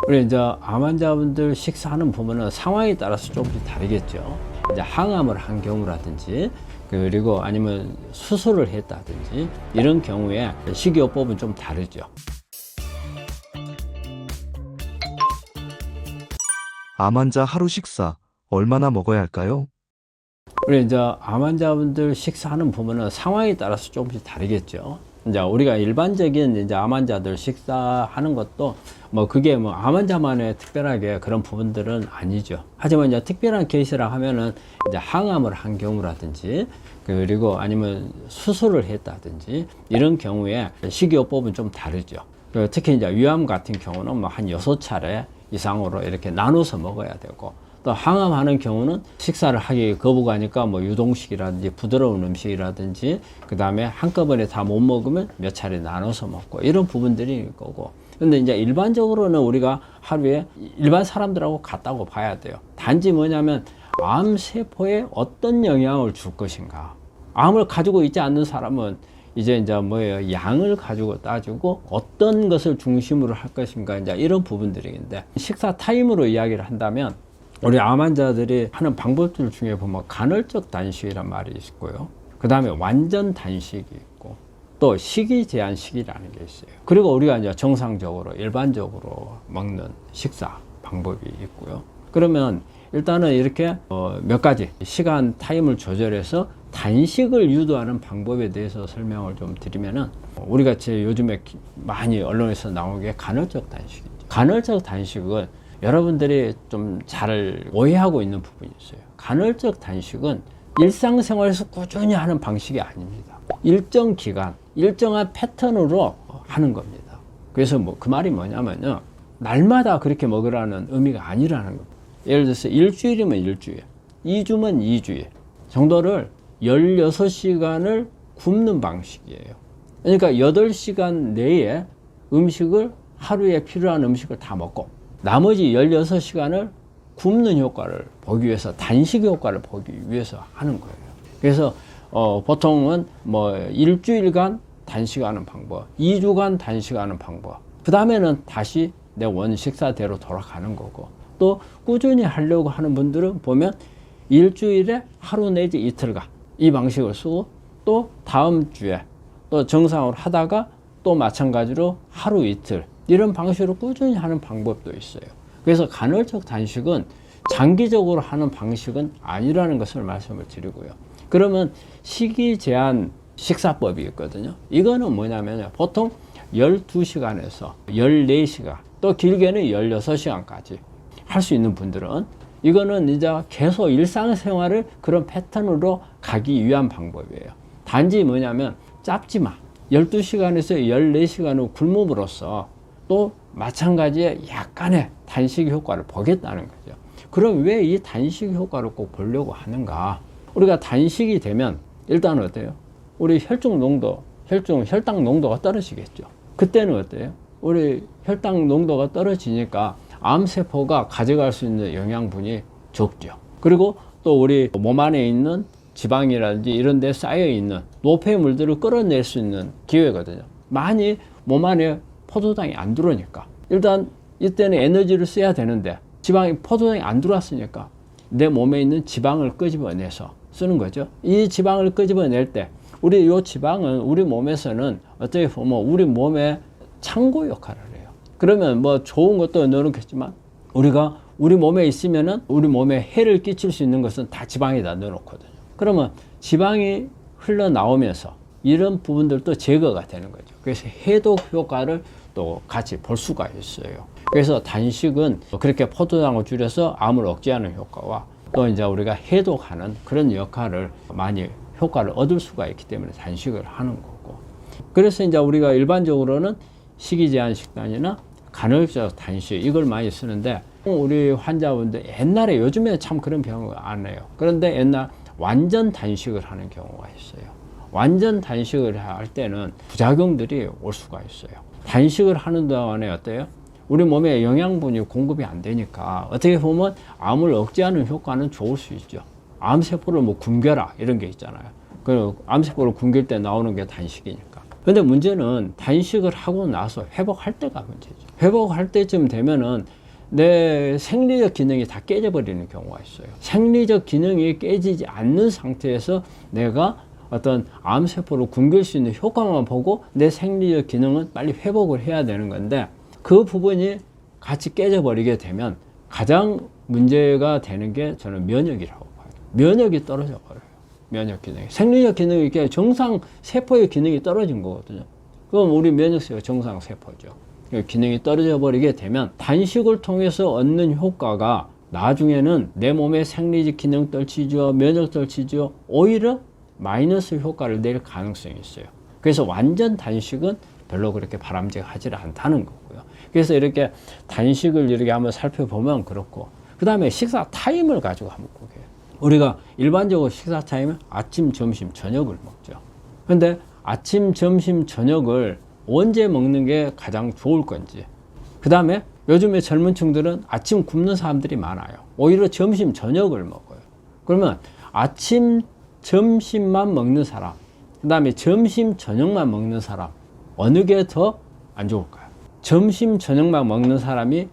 우리 이제 암 환자분들 식사하는 보면은 상황에 따라서 조금씩 다르겠죠. 이제 항암을 한 경우라든지 그리고 아니면 수술을 했다든지 이런 경우에 식이요법은 좀 다르죠. 암 환자 하루 식사 얼마나 먹어야 할까요? 우리 이제 암 환자분들 식사하는 보면은 상황에 따라서 조금씩 다르겠죠. 이제 우리가 일반적인 이제 암 환자들 식사하는 것도 뭐 그게 뭐 암 환자만의 특별하게 그런 부분들은 아니죠. 하지만 이제 특별한 케이스라 하면은 이제 항암을 한 경우라든지 그리고 아니면 수술을 했다든지 이런 경우에 식이요법은 좀 다르죠. 특히 이제 위암 같은 경우는 뭐 한 6차례 이상으로 이렇게 나눠서 먹어야 되고, 또 항암하는 경우는 식사를 하기 거부가니까 뭐 유동식이라든지 부드러운 음식이라든지 그 다음에 한꺼번에 다 못 먹으면 몇 차례 나눠서 먹고 이런 부분들이 거고. 근데 이제 일반적으로는 우리가 하루에 일반 사람들하고 같다고 봐야 돼요. 단지 뭐냐면 암 세포에 어떤 영향을 줄 것인가. 암을 가지고 있지 않는 사람은 이제 뭐예요? 양을 가지고 따지고 어떤 것을 중심으로 할 것인가, 이제 이런 부분들인데, 식사 타임으로 이야기를 한다면 우리 암 환자들이 하는 방법들 중에 보면 간헐적 단식이란 말이 있고요. 그 다음에 완전 단식이 있고, 또 식이 제한식이라는 게 있어요. 그리고 우리가 이제 정상적으로 일반적으로 먹는 식사 방법이 있고요. 그러면 일단은 이렇게 몇 가지 시간 타임을 조절해서 단식을 유도하는 방법에 대해서 설명을 좀 드리면은, 우리 같이 요즘에 많이 언론에서 나오게 간헐적 단식이죠. 간헐적 단식은 여러분들이 좀 잘 오해하고 있는 부분이 있어요. 간헐적 단식은 일상생활에서 꾸준히 하는 방식이 아닙니다. 일정 기간, 일정한 패턴으로 하는 겁니다. 그래서 뭐 그 말이 뭐냐면요, 날마다 그렇게 먹으라는 의미가 아니라는 겁니다. 예를 들어서 일주일이면 일주일, 2주면 2주일 정도를 16시간을 굶는 방식이에요. 그러니까 8시간 내에 음식을, 하루에 필요한 음식을 다 먹고 나머지 16시간을 굶는 효과를 보기 위해서, 단식 효과를 보기 위해서 하는 거예요. 그래서 보통은 뭐 일주일간 단식하는 방법, 2주간 단식하는 방법, 그 다음에는 다시 내 원식사대로 돌아가는 거고, 또 꾸준히 하려고 하는 분들은 보면 일주일에 하루 내지 이틀간 이 방식을 쓰고, 또 다음 주에 또 정상으로 하다가 또 마찬가지로 하루 이틀 이런 방식으로 꾸준히 하는 방법도 있어요. 그래서 간헐적 단식은 장기적으로 하는 방식은 아니라는 것을 말씀을 드리고요. 그러면 식이 제한 식사법이 있거든요. 이거는 뭐냐면 보통 12시간에서 14시간, 또 길게는 16시간까지 할 수 있는 분들은, 이거는 이제 계속 일상생활을 그런 패턴으로 가기 위한 방법이에요. 단지 뭐냐면 짧지 마. 12시간에서 14시간을 굶음으로써 또 마찬가지의 약간의 단식 효과를 보겠다는 거죠. 그럼 왜 이 단식 효과를 꼭 보려고 하는가? 우리가 단식이 되면 일단 어때요? 우리 혈중 농도, 혈당 농도가 떨어지겠죠. 그때는 어때요? 우리 혈당 농도가 떨어지니까 암세포가 가져갈 수 있는 영양분이 적죠. 그리고 또 우리 몸 안에 있는 지방이라든지 이런 데 쌓여있는 노폐물들을 끌어낼 수 있는 기회거든요. 많이 몸 안에 포도당이 안 들어오니까, 일단 이때는 에너지를 써야 되는데 포도당이 안 들어왔으니까 내 몸에 있는 지방을 끄집어내서 쓰는 거죠. 이 지방을 끄집어낼 때 우리 이 지방은 우리 몸에서는 어떻게 보면 우리 몸의 창고 역할을 해요. 그러면 뭐 좋은 것도 넣어놓겠지만 우리가 우리 몸에 있으면은 우리 몸에 해를 끼칠 수 있는 것은 다 지방에다 넣어놓거든요. 그러면 지방이 흘러나오면서 이런 부분들도 제거가 되는 거죠. 그래서 해독 효과를 또 같이 볼 수가 있어요. 그래서 단식은 그렇게 포도당을 줄여서 암을 억제하는 효과와 또 이제 우리가 해독하는 그런 역할을 많이 효과를 얻을 수가 있기 때문에 단식을 하는 거고. 그래서 이제 우리가 일반적으로는 식이 제한 식단이나 간헐적 단식 이걸 많이 쓰는데, 우리 환자분들 옛날에, 요즘에 참 그런 병을 안 해요. 그런데 옛날 완전 단식을 하는 경우가 있어요. 완전 단식을 할 때는 부작용들이 올 수가 있어요. 단식을 하는 동안에 어때요? 우리 몸에 영양분이 공급이 안 되니까 어떻게 보면 암을 억제하는 효과는 좋을 수 있죠. 암세포를 뭐 굶겨라 이런 게 있잖아요. 그 암세포를 굶길 때 나오는 게 단식이니까. 근데 문제는 단식을 하고 나서 회복할 때가 문제죠. 회복할 때쯤 되면은 내 생리적 기능이 다 깨져버리는 경우가 있어요. 생리적 기능이 깨지지 않는 상태에서 내가 어떤 암세포를 굶길 수 있는 효과만 보고 내 생리적 기능은 빨리 회복을 해야 되는 건데, 그 부분이 같이 깨져버리게 되면 가장 문제가 되는 게 저는 면역이라고 봐요. 면역이 떨어져 버려요. 면역 기능이. 생리적 기능이 이렇게 정상 세포의 기능이 떨어진 거거든요. 그럼 우리 면역세포가 정상 세포죠. 기능이 떨어져 버리게 되면 단식을 통해서 얻는 효과가 나중에는 내 몸의 생리적 기능 떨치죠, 면역 떨치죠, 오히려 마이너스 효과를 낼 가능성이 있어요. 그래서 완전 단식은 별로 그렇게 바람직하지 않다는 거고요. 그래서 이렇게 단식을 이렇게 한번 살펴보면 그렇고, 그 다음에 식사 타임을 가지고 한번 보게요. 우리가 일반적으로 식사 타임은 아침, 점심, 저녁을 먹죠. 근데 아침, 점심, 저녁을 언제 먹는 게 가장 좋을 건지, 그 다음에 요즘에 젊은 층들은 아침 굶는 사람들이 많아요. 오히려 점심, 저녁을 먹어요. 그러면 아침, 점심만 먹는 사람, 그 다음에 점심, 저녁만 먹는 사람, 어느 게 더 안 좋을까요? 점심, 저녁만 먹는 사람이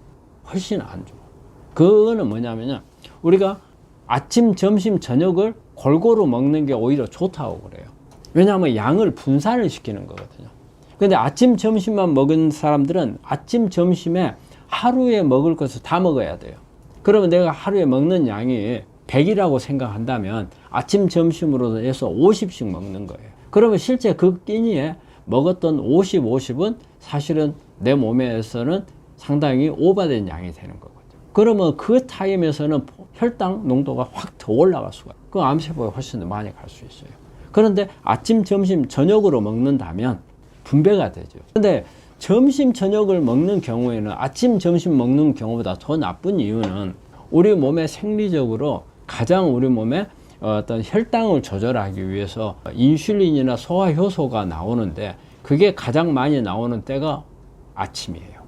훨씬 안 좋아요. 그거는 뭐냐면요, 우리가 아침, 점심, 저녁을 골고루 먹는 게 오히려 좋다고 그래요. 왜냐하면 양을 분산을 시키는 거거든요. 근데 아침, 점심만 먹은 사람들은 아침, 점심에 하루에 먹을 것을 다 먹어야 돼요. 그러면 내가 하루에 먹는 양이 100이라고 생각한다면 아침, 점심으로 해서 50씩 먹는 거예요. 그러면 실제 그 끼니에 먹었던 50은 사실은 내 몸에서는 상당히 오버된 양이 되는 거거든요. 그러면 그 타임에서는 혈당 농도가 확 더 올라갈 수가 있어요. 그 암세포에 훨씬 더 많이 갈 수 있어요. 그런데 아침, 점심, 저녁으로 먹는다면 분배가 되죠. 근데 점심, 저녁을 먹는 경우에는 아침, 점심 먹는 경우보다 더 나쁜 이유는 우리 몸에 생리적으로 가장 우리 몸에 어떤 혈당을 조절하기 위해서 인슐린이나 소화효소가 나오는데, 그게 가장 많이 나오는 때가 아침이에요.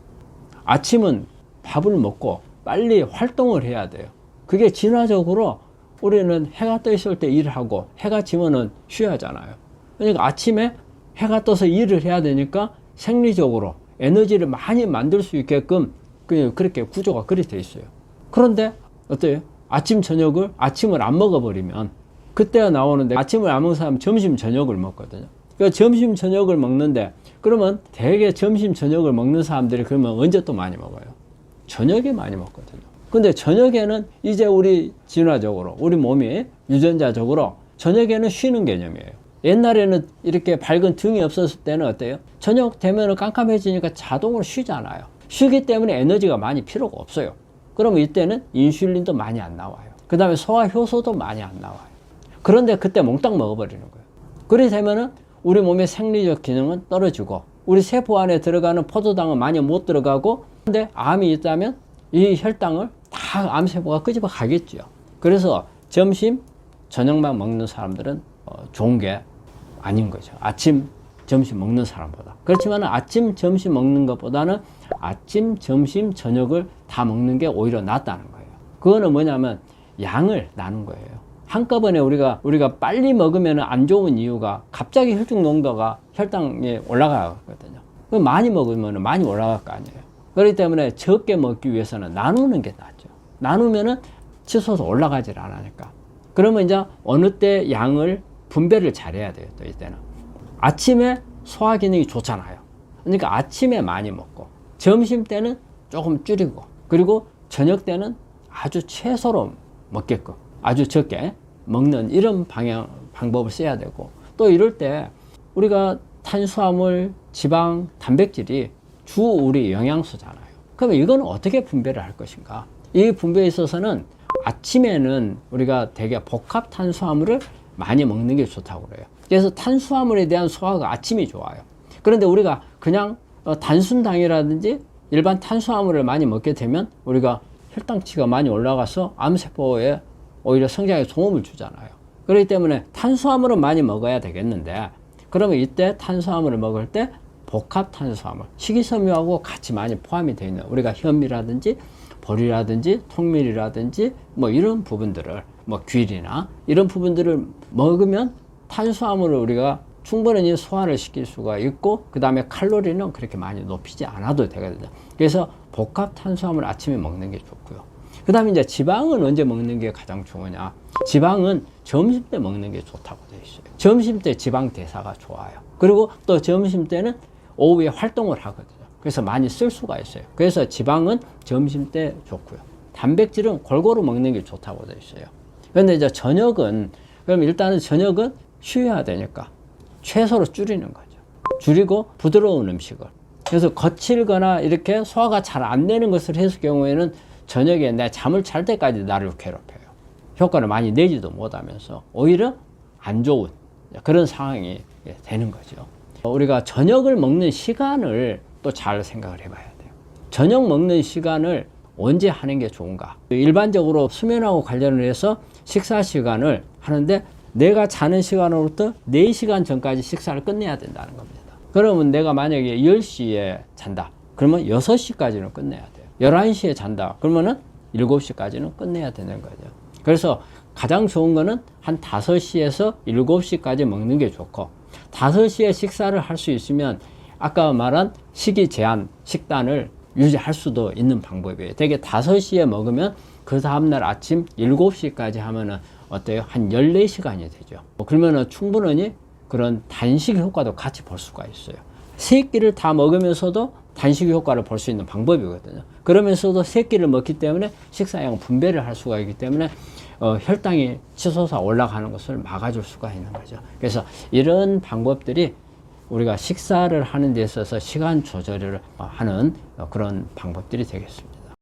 아침은 밥을 먹고 빨리 활동을 해야 돼요. 그게 진화적으로 우리는 해가 떠 있을 때 일을 하고 해가 지면은 쉬어야 하잖아요. 그러니까 아침에 해가 떠서 일을 해야 되니까 생리적으로 에너지를 많이 만들 수 있게끔 그렇게 구조가 그렇게 돼 있어요. 그런데 어때요? 아침, 저녁을 아침을 안 먹어버리면 그때가 나오는데, 아침을 안 먹는 사람은 점심, 저녁을 먹거든요. 그러니까 점심, 저녁을 먹는데, 그러면 대개 점심, 저녁을 먹는 사람들이 그러면 언제 또 많이 먹어요? 저녁에 많이 먹거든요. 근데 저녁에는 이제 우리 진화적으로, 우리 몸이 유전자적으로 저녁에는 쉬는 개념이에요. 옛날에는 이렇게 밝은 등이 없었을 때는 어때요? 저녁 되면 깜깜해지니까 자동으로 쉬잖아요. 쉬기 때문에 에너지가 많이 필요가 없어요. 그러면 이때는 인슐린도 많이 안 나와요. 그 다음에 소화효소도 많이 안 나와요. 그런데 그때 몽땅 먹어버리는 거예요. 그렇게 되면은 우리 몸의 생리적 기능은 떨어지고, 우리 세포 안에 들어가는 포도당은 많이 못 들어가고, 근데 암이 있다면 이 혈당을 다 암세포가 끄집어 가겠죠. 그래서 점심, 저녁만 먹는 사람들은 좋은 게 아닌 거죠. 아침, 점심 먹는 사람보다. 그렇지만 아침, 점심 먹는 것보다는 아침, 점심, 저녁을 다 먹는 게 오히려 낫다는 거예요. 그거는 뭐냐면 양을 나눈 거예요. 한꺼번에 우리가 빨리 먹으면 안 좋은 이유가 갑자기 혈중 농도가 혈당이 올라가거든요. 많이 먹으면 많이 올라갈 거 아니에요. 그렇기 때문에 적게 먹기 위해서는 나누는 게 낫죠. 나누면은 치솟아 올라가질 않으니까. 그러면 이제 어느 때 양을 분배를 잘해야 돼요. 또 이때는 아침에 소화 기능이 좋잖아요. 그러니까 아침에 많이 먹고, 점심 때는 조금 줄이고, 그리고 저녁 때는 아주 최소로 먹게끔 아주 적게 먹는 이런 방법을 써야 되고, 또 이럴 때 우리가 탄수화물, 지방, 단백질이 주 우리 영양소잖아요. 그러면 이거는 어떻게 분배를 할 것인가? 이 분배에 있어서는 아침에는 우리가 되게 복합 탄수화물을 많이 먹는 게 좋다고 그래요. 그래서 탄수화물에 대한 소화가 아침이 좋아요. 그런데 우리가 그냥 단순당이라든지 일반 탄수화물을 많이 먹게 되면 우리가 혈당치가 많이 올라가서 암세포에 오히려 성장에 도움을 주잖아요. 그렇기 때문에 탄수화물은 많이 먹어야 되겠는데, 그러면 이때 탄수화물을 먹을 때 복합 탄수화물, 식이섬유하고 같이 많이 포함이 되어 있는, 우리가 현미라든지 보리라든지 통밀이라든지 뭐 이런 부분들을, 뭐 귤이나 이런 부분들을 먹으면 탄수화물을 우리가 충분히 소화를 시킬 수가 있고 그 다음에 칼로리는 그렇게 많이 높이지 않아도 되거든요. 그래서 복합 탄수화물 아침에 먹는 게 좋고요. 그 다음에 이제 지방은 언제 먹는 게 가장 좋으냐? 지방은 점심 때 먹는 게 좋다고 되어 있어요. 점심 때 지방 대사가 좋아요. 그리고 또 점심 때는 오후에 활동을 하거든요. 그래서 많이 쓸 수가 있어요. 그래서 지방은 점심 때 좋고요. 단백질은 골고루 먹는 게 좋다고 되어 있어요. 그런데 이제 저녁은, 그럼 일단은 저녁은 쉬어야 되니까 최소로 줄이는 거죠. 줄이고 부드러운 음식을. 그래서 거칠거나 이렇게 소화가 잘 안 되는 것을 했을 경우에는 저녁에 내 잠을 잘 때까지 나를 괴롭혀요. 효과를 많이 내지도 못하면서 오히려 안 좋은 그런 상황이 되는 거죠. 우리가 저녁을 먹는 시간을 또 잘 생각을 해봐야 돼요. 저녁 먹는 시간을 언제 하는 게 좋은가? 일반적으로 수면하고 관련을 해서 식사 시간을 하는데 내가 자는 시간으로부터 4시간 전까지 식사를 끝내야 된다는 겁니다. 그러면 내가 만약에 10시에 잔다. 그러면 6시까지는 끝내야 돼요. 11시에 잔다. 그러면은 7시까지는 끝내야 되는 거죠. 그래서 가장 좋은 거는 한 5시에서 7시까지 먹는 게 좋고 5시에 식사를 할 수 있으면 아까 말한 식이 제한 식단을 유지할 수도 있는 방법이에요. 되게 5시에 먹으면 그 다음날 아침 7시까지 하면은 어때요? 한 14시간이 되죠. 그러면은 충분히 그런 단식 효과도 같이 볼 수가 있어요. 3끼를 다 먹으면서도 단식 효과를 볼 수 있는 방법이거든요. 그러면서도 3끼를 먹기 때문에 식사량 분배를 할 수가 있기 때문에 혈당이 치솟아 올라가는 것을 막아줄 수가 있는 거죠. 그래서 이런 방법들이 우리가 식사를 하는 데 있어서 시간 조절을 하는 그런 방법들이 되겠습니다.